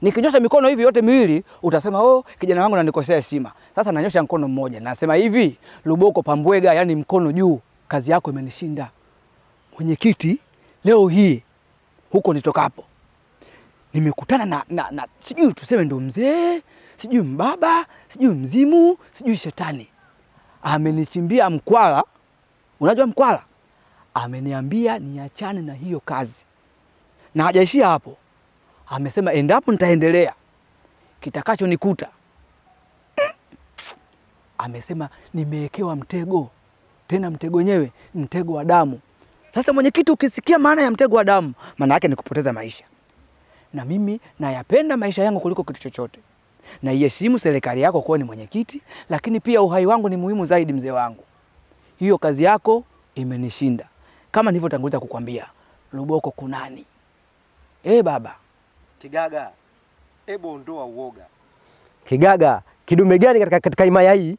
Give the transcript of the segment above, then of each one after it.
Nikinyosha mikono hivi yote miwili utasema oh, kijana wangu ananikosea heshima. Sasa nanyosha mkono mmoja nasema hivi, Luboko Pambwega, yani mkono juu, kazi yako imenishinda. Mwenyekiti, leo hii huko nitokapo nimekutana na sijui tuseme ndo mzee, sijui mbaba, sijui mzimu, sijui shetani. Amenichimbia mkwala. Unajua mkwala? Ameniambia niachane na hiyo kazi. Na hajaishia hapo. Amesema endapo nitaendelea kitakacho nikuta. Amesema nimewekewa mtego. Tena mtego wenyewe mtego wa damu. Sasa mwenyekiti, ukisikia maana ya mtego wa damu, maana yake ni kupoteza maisha. Na mimi nayapenda maisha yangu kuliko kitu chochote. Na iheshimu serikali yako kwa ni mwenyekiti, lakini pia uhai wangu ni muhimu zaidi mzee wangu. Hiyo kazi yako imenishinda. Kama nilivyotangulia kukwambia, Luboko kunani? Baba. Kigaga, hebu ondoa uoga. Kigaga, kidume gani katika himaya hii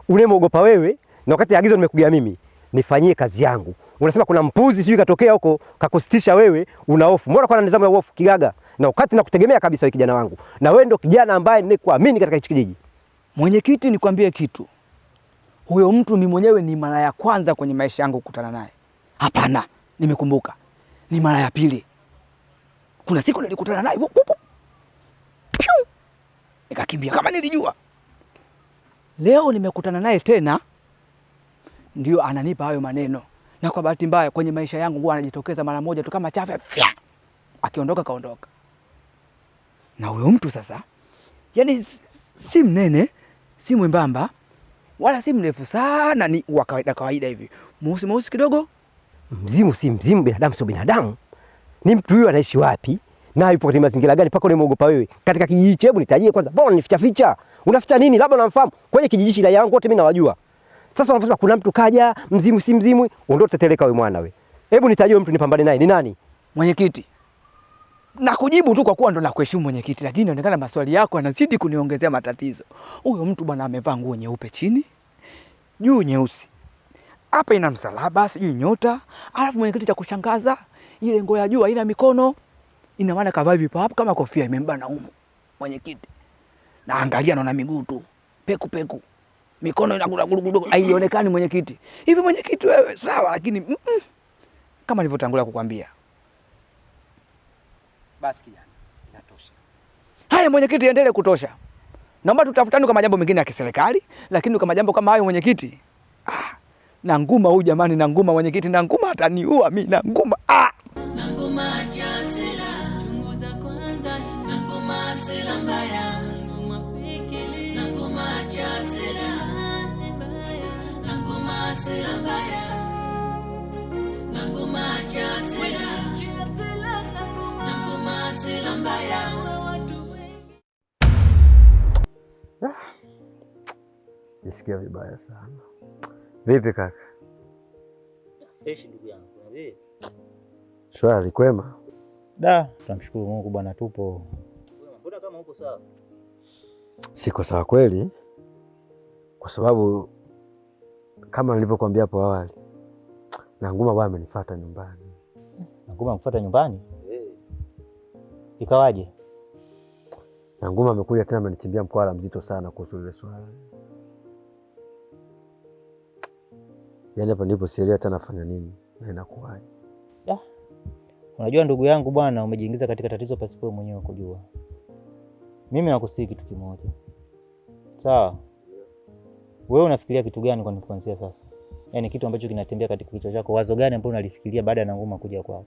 unemogopa wewe, na wakati agizo nimekugia mimi nifanyie kazi yangu? Unasema kuna mpuzi sijui katokea huko kakusitisha wewe, una hofu. Mbona kwa nizamu ya hofu Kigaga? Na wakati nakutegemea kabisa wewe kijana wangu. Na wewe ndo kijana ambaye nikuamini katika hichi kijiji. Mwenyekiti, nikwambie kitu. Huyo mtu mimi mwenyewe ni mara ya kwanza kwenye maisha yangu kukutana naye. Hapana, nimekumbuka. Ni mara ya pili. Kuna siku nilikutana naye. Nikakimbia kama nilijua. Leo nimekutana naye tena, ndio ananipa hayo maneno. Na kwa bahati mbaya kwenye maisha yangu huwa anajitokeza mara moja tu kama chafa, akiondoka kaondoka. Na huyo mtu sasa, yani si mnene, si mwembamba, wala si mrefu sana, ni wa kawaida hivi. Mweusi kidogo. Mzimu si mzimu, binadamu sio binadamu. Ni mtu huyu anaishi wapi? Na yupo katika mazingira gani paka unamuogopa wewe? Katika kijiji chetu nitajie kwanza. Mbona unificha? Unaficha nini? Labda unamfahamu. Kwenye kijiji hili yangu wote mimi nawajua. Sasa unasema kuna mtu kaja, mzimu si mzimu, ndio teteleka wewe mwana wewe. Hebu nitajie mtu nipambane naye. Ni nani? Mwenyekiti. Na kujibu tu kwa kuwa ndo nakuheshimu mwenyekiti, lakini inaonekana maswali yako yanazidi kuniongezea matatizo. Huyo mtu bwana amevaa nguo nyeupe chini, juu nyeusi. Hapa ina msalaba, sijui nyota. Alafu mwenyekiti, cha kushangaza, ile nguo ya juu haina mikono. Ina maana kavaa hivi hapo kama kofia imembana humo. Mwenyekiti. Na angalia naona miguu tu. Peku. Mikono inaguruguru, haionekani mwenyekiti. Hivi mwenyekiti wewe sawa, lakini kama nilivyotangulia kukwambia. Basi kijana, inatosha. Haya mwenyekiti, endelee kutosha. Naomba tutafutane kwa majambo mengine ya kiserikali, lakini kwa majambo kama hayo mwenyekiti. Na nguma huyu jamani, na nguma mwenyekiti, na nguma ataniua mimi, na nguma. Na nguma jasela, chunguza kwanza, na nguma sela mbaya, nguma pikili, na nguma jasela mbaya, na nguma sela mbaya, na nguma jasela, na nguma sela mbaya, watu wengi. Nisikia vibaya sana. Vipi kaka? Fresh ndugu yangu. Wewe? Shwari kwema? Tunamshukuru Mungu bwana, tupo. Mbona kama uko sawa? Siko sawa kweli. Kwa sababu kama nilivyokuambia hapo awali, na nguma bwana amenifuata nyumbani. Na nguma amekufuata nyumbani? Ikawaje? Na nguma amekuja tena amenichimbia mkwala mzito sana kuhusu ile swala. Yaani hapa ndipo sielewi tena nafanya nini na inakuwaje. Unajua ndugu yangu bwana, umejiingiza katika tatizo pasipo mwenyewe kujua. Mimi nakusihi kitu kimoja. Sawa? Wewe unafikiria kitu gani kwa kuanzia sasa? Yaani kitu ambacho kinatembea katika kichwa chako, wazo gani ambalo unalifikiria baada ya nguma kuja kwako?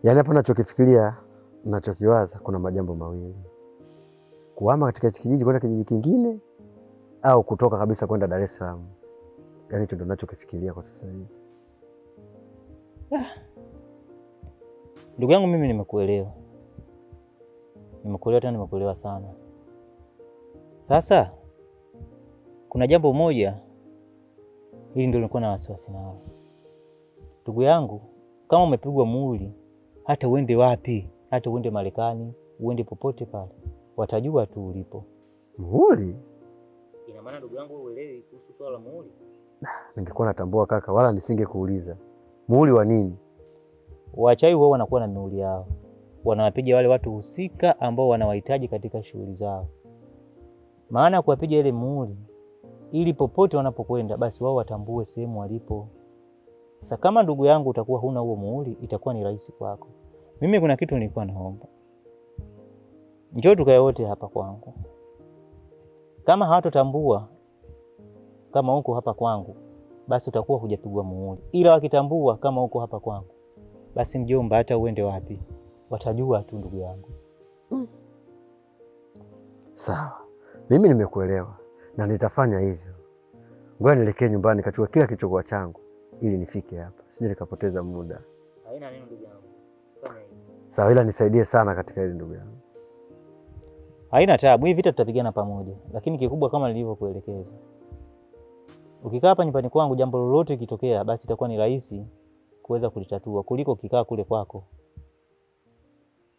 Yaani hapa ninachokifikiria, ninachokiwaza kuna majambo mawili. Kuhama katika kijiji kwenda kijiji kingine au kutoka kabisa kwenda Dar es Salaam. Yaani hicho ndio ninachokifikiria kwa sasa hivi. Ndugu yangu, mimi nimekuelewa. Nimekuelewa tena, nimekuelewa sana. Sasa kuna jambo moja hili ndio nilikuwa na wasiwasi nao. Ndugu yangu, kama umepigwa muhuri, hata uende wapi, hata uende Marekani, uende popote pale, watajua tu ulipo. Muhuri? Ina maana ndugu yangu wewe uelewi kuhusu swala la muhuri? Ningekuwa natambua kaka, wala nisingekuuliza. Muhuri wa nini? wachawi wao wanakuwa na miuli yao, wanawapiga wale watu husika ambao wanawahitaji katika shughuli zao. Maana kuwapiga ile muhuri ili popote wanapokwenda basi wao watambue sehemu walipo. Sasa kama ndugu yangu utakuwa huna huo muhuri, itakuwa ni rahisi kwako. Mimi kuna kitu nilikuwa naomba, njoo tukae wote hapa kwangu. Kama hawatotambua kama uko hapa kwangu, basi utakuwa hujapigwa muhuri. Ila wakitambua kama uko hapa kwangu, basi mjomba, hata uende wapi watajua tu ndugu yangu. Sawa, mimi nimekuelewa na nitafanya hivyo. Ngoja nielekee nyumbani kachukua kila kichokoa changu ili nifike hapa, sije nikapoteza muda. Haina neno ndugu yangu. Sawa, ila nisaidie sana katika hili ndugu yangu. Haina taabu, hii vita tutapigana pamoja, lakini kikubwa kama nilivyokuelekeza. Ukikaa hapa nyumbani kwangu, jambo lolote likitokea, basi itakuwa ni rahisi kuweza kulitatua kuliko ukikaa kule kwako.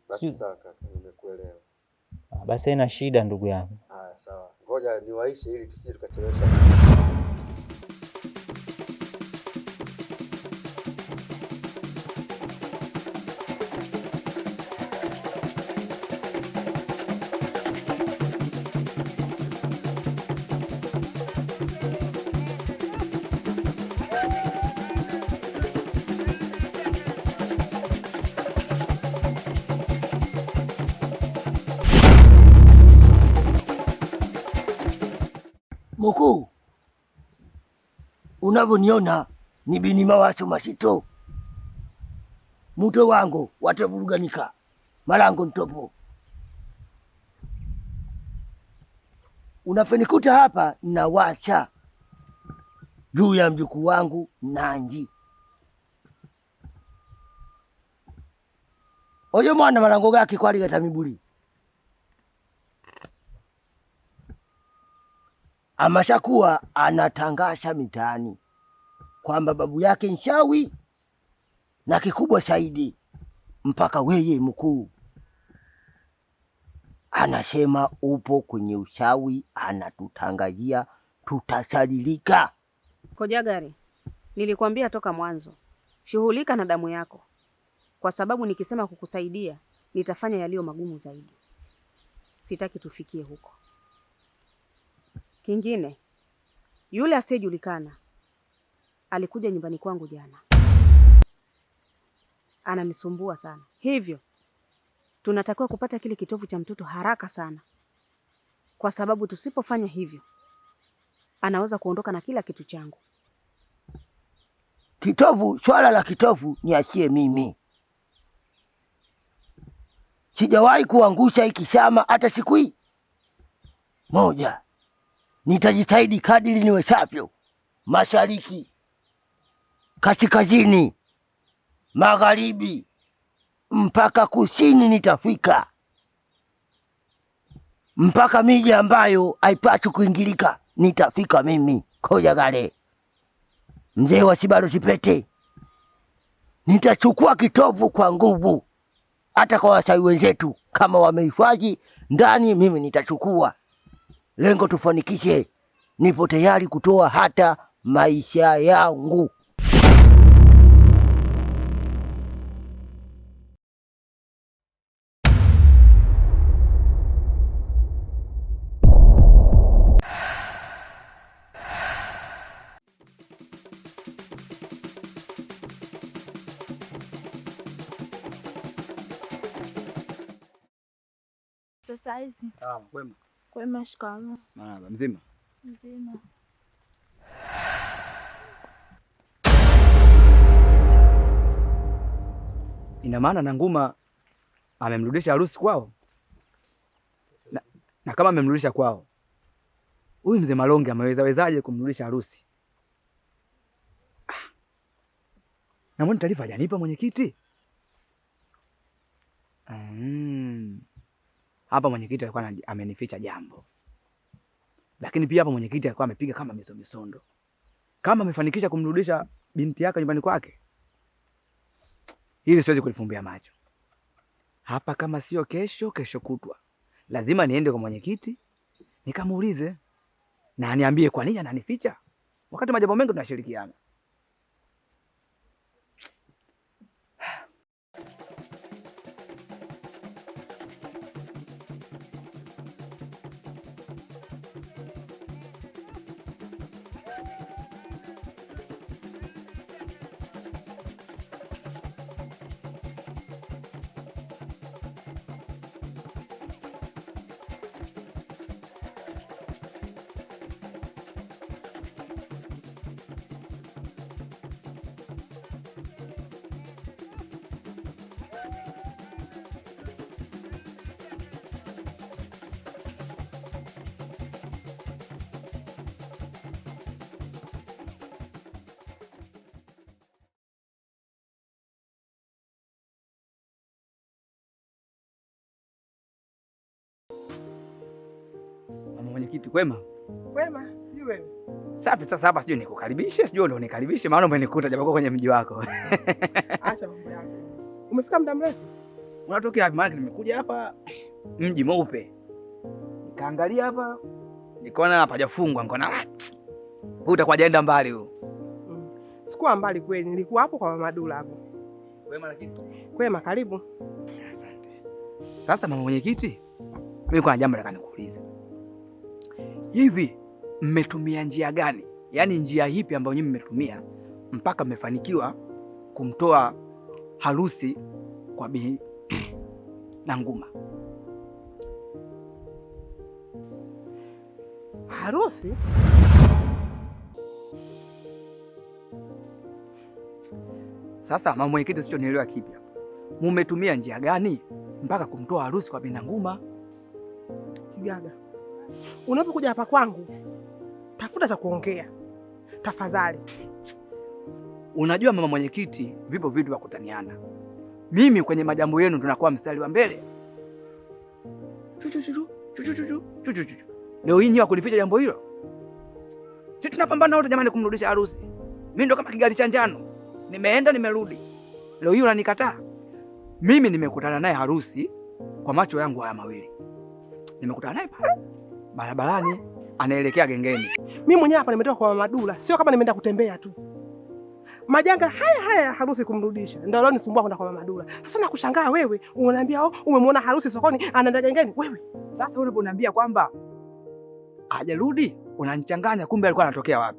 Basi sawa kaka, nimekuelewa. Basi haina shida ndugu yangu. Haya sawa. Ngoja niwaishe ili tusije tukachelewesha. Mkuu, unavyoniona ni bini mawacho masito, muto wangu watavuruganika, malango ntopo. Unafenikuta hapa na wacha juu ya mjukuu wangu Nanji. Oyo mwana malango gake kwali gatamibuli amashakuwa anatangasha mitaani kwamba babu yake nshawi, na kikubwa zaidi mpaka weye mkuu anasema upo kwenye ushawi, anatutangazia tutasalilika. Kojagari, nilikwambia toka mwanzo, shughulika na damu yako, kwa sababu nikisema kukusaidia nitafanya yaliyo magumu zaidi. Sitaki tufikie huko. Kingine, yule asiyejulikana alikuja nyumbani kwangu jana, ananisumbua sana. Hivyo tunatakiwa kupata kile kitovu cha mtoto haraka sana, kwa sababu tusipofanya hivyo anaweza kuondoka na kila kitu changu. Kitovu, swala la kitovu niachie mimi. Sijawahi kuangusha hiki chama hata siku hii moja. Nitajitahidi kadiri niwezavyo, mashariki, kaskazini, magharibi, mpaka kusini nitafika, mpaka miji ambayo haipaswi kuingilika nitafika mimi. Kojagale, mzee wa Sibalo Sipete, nitachukua kitovu kwa nguvu, hata kwa wachawi wenzetu kama wamehifadhi ndani, mimi nitachukua. Lengo tufanikishe, nipo tayari kutoa hata maisha yangu. Sasa hizi. Salamu, kwema. Kwema, shikamoo. Marahaba, mzima? Mzima. Ina maana Nanguma amemrudisha harusi kwao? Na kama amemrudisha kwao, huyu mzee Malonge amewezaje kumrudisha harusi? Na mbona taarifa hajanipa mwenyekiti? Hapa mwenyekiti alikuwa amenificha jambo. Lakini pia hapa mwenyekiti alikuwa amepiga kama misondo. Kama amefanikisha kumrudisha binti yake nyumbani kwake, hili siwezi kulifumbia macho. Hapa kama sio kesho kutwa, lazima niende kwa mwenyekiti nikamuulize na aniambie kwa nini ananificha wakati majambo mengi tunashirikiana. mwenyekiti, kwema? Kwema, si wewe. Safi. Sasa hapa sijui nikukaribishe, sijui ndo nikaribishe, maana umenikuta japo kwenye mji wako. Acha mambo yako. Umefika muda mrefu? Unatokea wapi? Maana nimekuja hapa mji mweupe. Nikaangalia hapa, nikaona hapa hajafungwa, nikaona utakuwa jaenda mbali huo. Sikuwa mbali kweli, nilikuwa hapo kwa Mama Dula hapo. Kwema lakini. Kwema, karibu. Asante. Sasa mama mwenyekiti, mimi kuna jambo nataka nikuulize. Hivi mmetumia njia gani? Yaani njia ipi ambayo nyinyi mmetumia mpaka mmefanikiwa kumtoa harusi kwa Bi Nanguma? Harusi? Sasa mama mwenyekiti, sichonielewa kipi hapa? Mmetumia njia gani mpaka kumtoa harusi kwa Bi Nanguma? Kigaga, unapokuja hapa kwangu tafuta cha kuongea tafadhali. Unajua mama mwenyekiti, vipo vitu vya kutaniana. Mimi kwenye majambo yenu tunakuwa mstari wa mbele. Leo hii nyiwa kunificha jambo hilo? Si tunapambana wote jamani kumrudisha harusi. Mimi ndo kama kigali cha njano. Nimeenda nimerudi. Leo hii unanikataa? Mimi nimekutana naye harusi kwa macho yangu haya mawili. Nimekutana naye pale barabarani anaelekea gengeni. Mimi mwenyewe hapa nimetoka kwa Mama Dula, sio kama nimeenda kutembea tu. Majanga haya ya harusi kumrudisha ndio leo nisumbua kwenda kwa Mama Dula. Sasa nakushangaa wewe, unaniambia umemwona harusi sokoni anaenda gengeni wewe. Sasa unaponiambia kwamba hajarudi, unanichanganya, kumbe alikuwa anatokea wapi?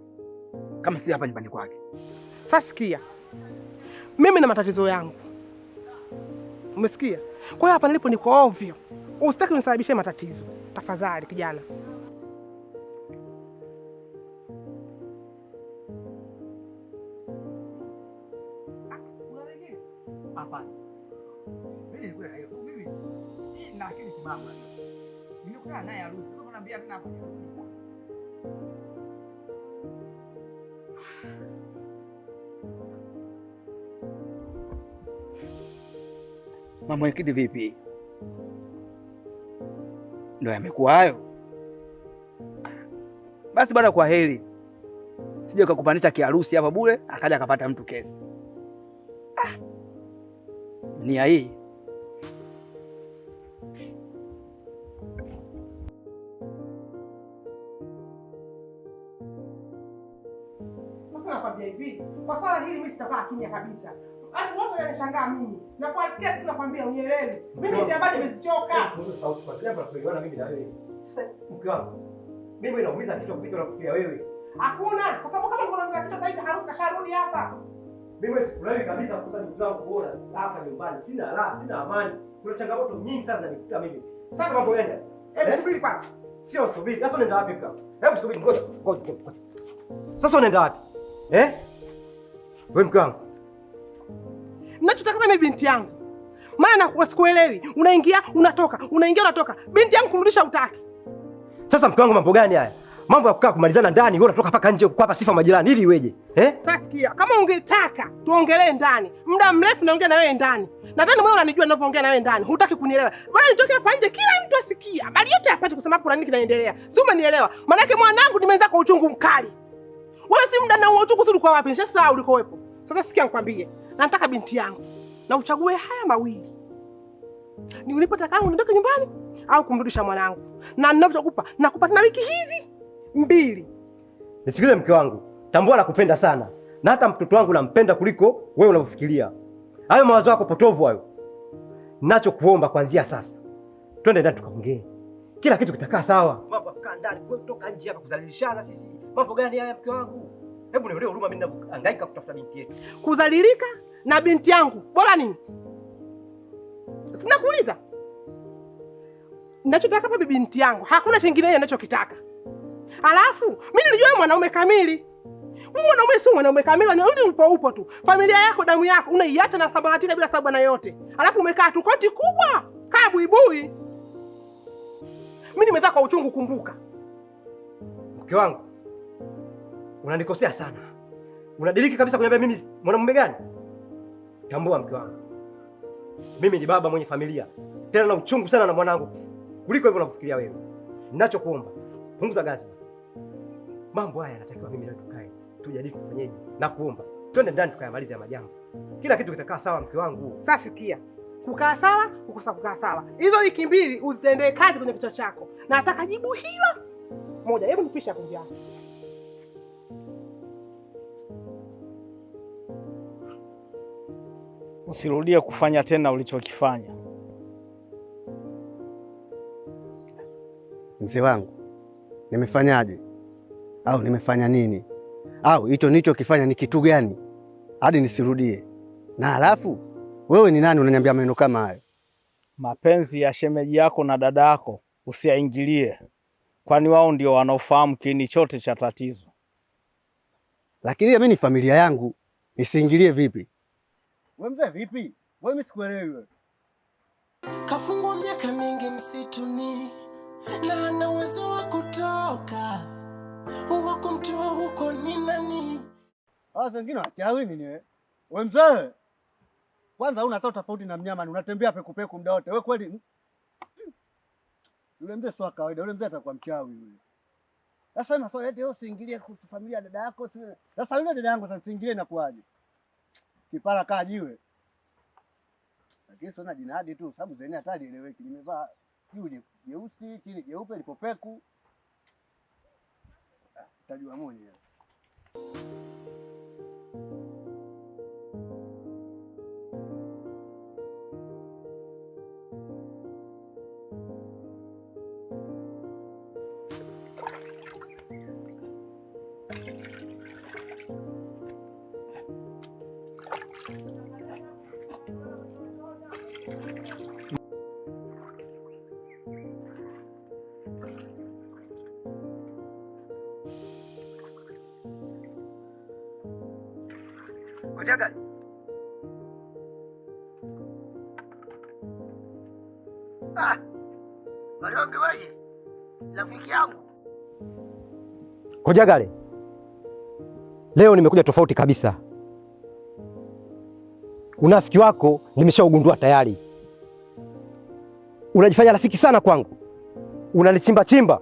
Kama si hapa nyumbani kwake. Sasa sikia. Mimi na matatizo yangu. Umesikia? Kwa hiyo hapa nilipo niko ovyo. Usitaki unisababishie matatizo. Tafadhali kijana. Hapana. Mimi na akili timamu. Nimekutana naye harusi. Sasa unaniambia tena hapa. Mama mwenyekiti, vipi? Ndio yamekuwa hayo? Basi bwana, kwa heri. Sije kukupanisha kiharusi hapa bure, akaja akapata mtu kesi. Ni hii. Sasa nakwambia hivi, kwa swala hili mimi sitakaa kimya kabisa. Watu wote wanashangaa mimi. Na kwa kesi nakwambia unielewe. Mimi ndio ambaye nimezichoka. Sauti kwa sababu tunaelewana mimi na wewe. Sasa mke wangu. Mimi naumiza kichwa kupita na kufikiria wewe. Hakuna, kwa sababu kama unaumiza kichwa sasa hivi harusi kasharudi hapa. Mimi sikulawi kabisa kukosa ndugu zangu bora hapa nyumbani. Sina raha, sina amani. Kuna changamoto nyingi sana zinanikuta mimi. Sasa mambo yenda. Hebu subiri kwanza. Sio subiri. Sasa unaenda wapi kaka? Hebu subiri ngoja. Sasa unaenda wapi? Wewe mke wangu. Ninachotaka mimi binti yangu. Maana sikuelewi. Unaingia, unatoka. Unaingia, unatoka. Binti yangu kurudisha utaki. Sasa mke wangu, mambo gani haya? Mambo ya kukaa kumalizana ndani, wewe unatoka mpaka nje kuwapa sifa majirani ili iweje? Sasa sikia, kama ungetaka tuongelee ndani. Muda mrefu naongea na wewe ndani. Nadhani wewe unanijua ninavyoongea na wewe ndani. Hutaki kunielewa. Bwana nitoke hapa nje kila mtu asikia. Bali yote yapate kusema kuna nini kinaendelea. Si umenielewa? Maana yake mwanangu nimeanza kwa uchungu mkali. Wewe si muda na uchungu sio kwa wapi? Sasa ulikowepo. Sasa sikia nikwambie. Nataka binti yangu. Na uchague haya mawili. Ni ulipotaka niondoke nyumbani au kumrudisha mwanangu. Na ninapokupa nakupa tena wiki hizi 2. Nisikilize mke wangu. Tambua nakupenda sana. Na hata mtoto wangu nampenda kuliko wewe unavyofikiria. Hayo mawazo yako potovu hayo. Ninachokuomba kuanzia sasa, twende ndani tukaongee. Kila kitu kitakaa sawa. Mambo kukaa ndani, wewe kutoka nje hapa kudhalilishana sisi. Mambo gani haya mke wangu? Hebu nielewe huruma, mimi ninahangaika kutafuta binti yetu. Kudhalilika na binti yangu. Bora nini? Nakuuliza. Ninachotaka hapa binti yangu. Hakuna kingine ninachokitaka. Alafu, mimi nilijua wewe mwanaume kamili. Wewe mwanaume si mwanaume kamili, unarudi upo tu. Familia yako, damu yako, unaiacha na sabaratina bila sababu na yote. Alafu umekaa tu koti kubwa, kaa buibui. Mimi nimezaa kwa uchungu, kumbuka. Mke wangu, unanikosea sana. Unadiriki kabisa kuniambia mimi mwanamume gani? Tambua mke wangu, mimi ni baba mwenye familia. Tena na uchungu sana na mwanangu. Kuliko hivyo unafikiria wewe. Ninachokuomba, Punguza gazi. Mambo haya yanatakiwa mimi na tukae. Tujadili tufanyeje. Na kuomba. Twende ndani tukayamalize ya majambo. Kila kitu kitakaa sawa mke wangu. Sasa sikia. Kukaa sawa, kukosa kukaa sawa. Hizo wiki mbili uzitendee kazi kwenye kichwa chako. Na nataka jibu hilo moja. Hebu nipisha kunja. Usirudie kufanya tena ulichokifanya. Mzee wangu, nimefanyaje? Au nimefanya nini? Au hicho nilichokifanya ni kitu gani hadi nisirudie? Na halafu wewe ni nani unaniambia maneno kama hayo? Mapenzi ya shemeji yako na dada yako usiyaingilie, kwani wao ndio wanaofahamu kiini chote cha tatizo. Lakini mimi ni familia yangu, nisiingilie vipi? Wewe mzee vipi? Wewe mimi sikuelewi wewe. Kafungwa miaka mingi msituni na ana uwezo wa kutoka huko, kumtoa huko ni nani? Sasa wengine wachawi nini wewe? Wewe mzee, kwanza unatoa tofauti na mnyama, unatembea pekupeku muda wote. Wewe kweli yule mzee sio kawaida, yule mzee atakuwa mchawi yule. Sasa maswali yote usiingilie kuhusu familia dada yako. Sasa yule dada yangu sasa usiingilie na kuaje? Kipara kaa jiwe. Lakini sio jinadi tu, sababu zeni hata alieleweki. Nimevaa juu jeusi, chini jeupe lipopeku. Utajua mwenyewe. Kujaga. Malonge wewe. Rafiki yangu. Kojagale, leo nimekuja tofauti kabisa. Unafiki wako nimeshaugundua tayari. Unajifanya rafiki sana kwangu, unanichimba chimba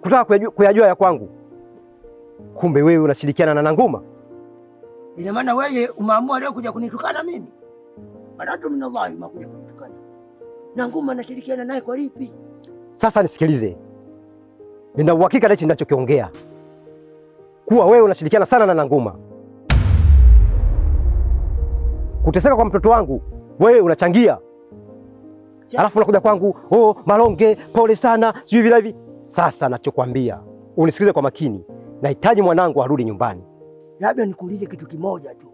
kutaka kuyajua ya kwangu. Kumbe wewe unashirikiana na Nanguma. Ina maana wewe umeamua leo kuja kunitukana mimi? Baratu minallahi umekuja kunitukana. Nanguma anashirikiana naye kwa lipi? Sasa nisikilize. Nina uhakika na hichi ninachokiongea. Kuwa wewe unashirikiana sana na Nanguma. Kuteseka kwa mtoto wangu, wewe unachangia. Alafu unakuja kwangu, oh Malonge, pole sana, sijui vile hivi. Sasa nachokwambia, unisikilize kwa makini. Nahitaji mwanangu arudi nyumbani. Labda nikuulize kitu kimoja tu.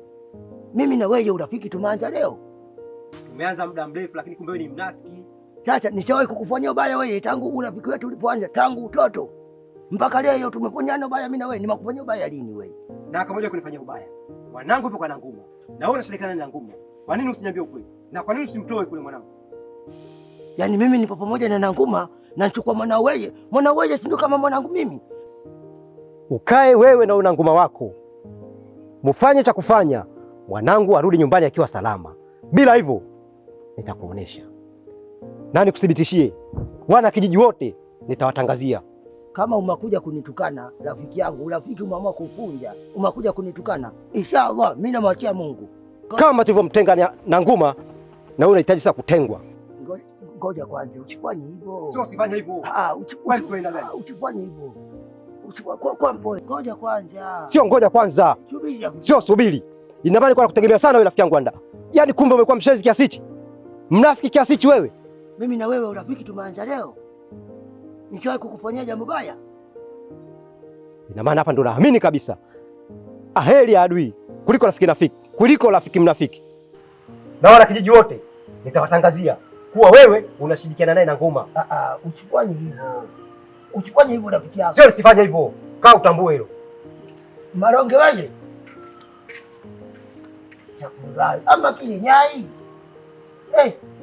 Mimi na wewe urafiki tumeanza leo? Tumeanza muda mrefu, lakini kumbe wewe ni mnafiki. Sasa nishawahi kukufanyia ubaya wewe tangu urafiki wetu ulipoanza, tangu utoto mpaka leo tumefanyana ubaya mimi na wewe? Nimekufanyia ubaya lini wewe? Na kama moja kunifanyia ubaya. Mwanangu yupo kwa Nanguma. Na wewe unashirikiana na Nanguma. Kwa nini usiniambie ukweli? Na kwa nini usimtoe kule mwanangu? Yaani mimi nipo pamoja na Nanguma na nichukua mwana wewe. Mwana wewe si ndio kama mwanangu mimi? Ukae wewe na Nanguma wako. Mufanye cha kufanya, mwanangu arudi nyumbani akiwa salama. Bila hivyo nitakuonesha. Na nikuthibitishie, wana kijiji wote nitawatangazia. Kama umekuja kunitukana rafiki yangu, urafiki umeamua kufunja, umekuja kunitukana, inshallah mimi namwachia Mungu. Kama tulivyomtenga Nanguma, na wewe unahitaji sasa kutengwa. Ngoja kwanza, usifanye hivyo. Sio usifanye hivyo. Usifanye hivyo. Kwa mpole. Ngoja kwanza. Sio ngoja kwanza. Subiri. Sio subiri. Ina maana kwa kutegemea sana wewe rafiki yangu anda. Yaani kumbe umekuwa mshenzi kiasi hichi. Mnafiki kiasi hichi wewe. Mimi na wewe urafiki tumeanza leo. Nishawahi kukufanyia jambo baya? Ina maana hapa ndo naamini kabisa. Aheri ya adui kuliko rafiki mnafiki. Na wala kijiji wote nitawatangazia kuwa wewe unashirikiana naye Nanguma. Usifanye hivyo. Usifanye hivyo rafiki yangu. Sio usifanye hivyo. Kaa utambue hilo. Malonge wewe. Chakula ama kile nyai.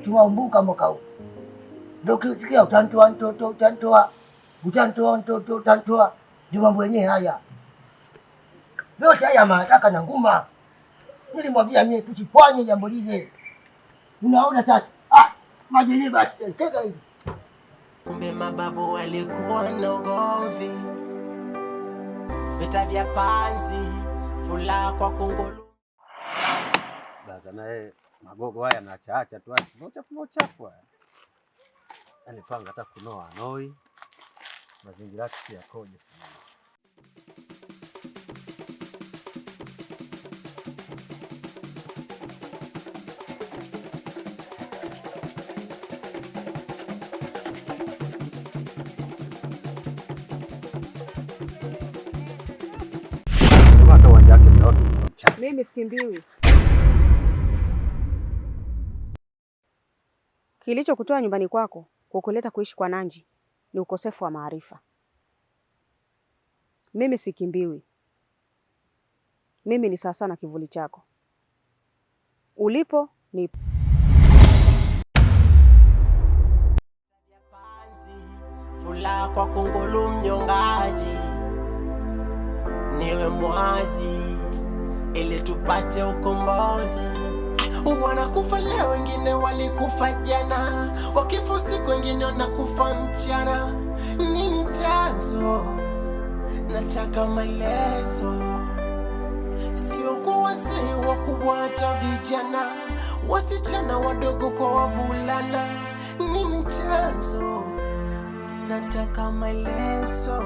Tuwaumbuka mwaka huu. Ndio kitu utantoa ndio mambo yenyewe haya. Yote haya mataka Nanguma. Nilimwambia mimi tusifanye jambo lile. Unaona sasa? Madereva tega hivi. kumbe mababu walikuwa na ugomvi. Vita vya panzi, fula kwa kungulu. Baza naye magogo haya na chaacha tu uchafu haya. Yaani panga hata kunoa anoi. Mazingira yake yakoje sana. Mimi sikimbiwi. Kilichokutoa nyumbani kwako kukuleta kuishi kwa Nanji ni ukosefu wa maarifa. Mimi sikimbiwi. Mimi ni sawa sana kivuli chako. Ulipo nipo. Fula kwa kungulu mnyongaji, niwe mwazi ili tupate ukombozi. Wanakufa leo, wengine walikufa jana, wakifa usiku, wengine wanakufa mchana. Nini chanzo? Nataka maelezo. Sio kwa wazee wakubwa, hata vijana, wasichana wadogo kwa wavulana. Nini chanzo? Nataka maelezo.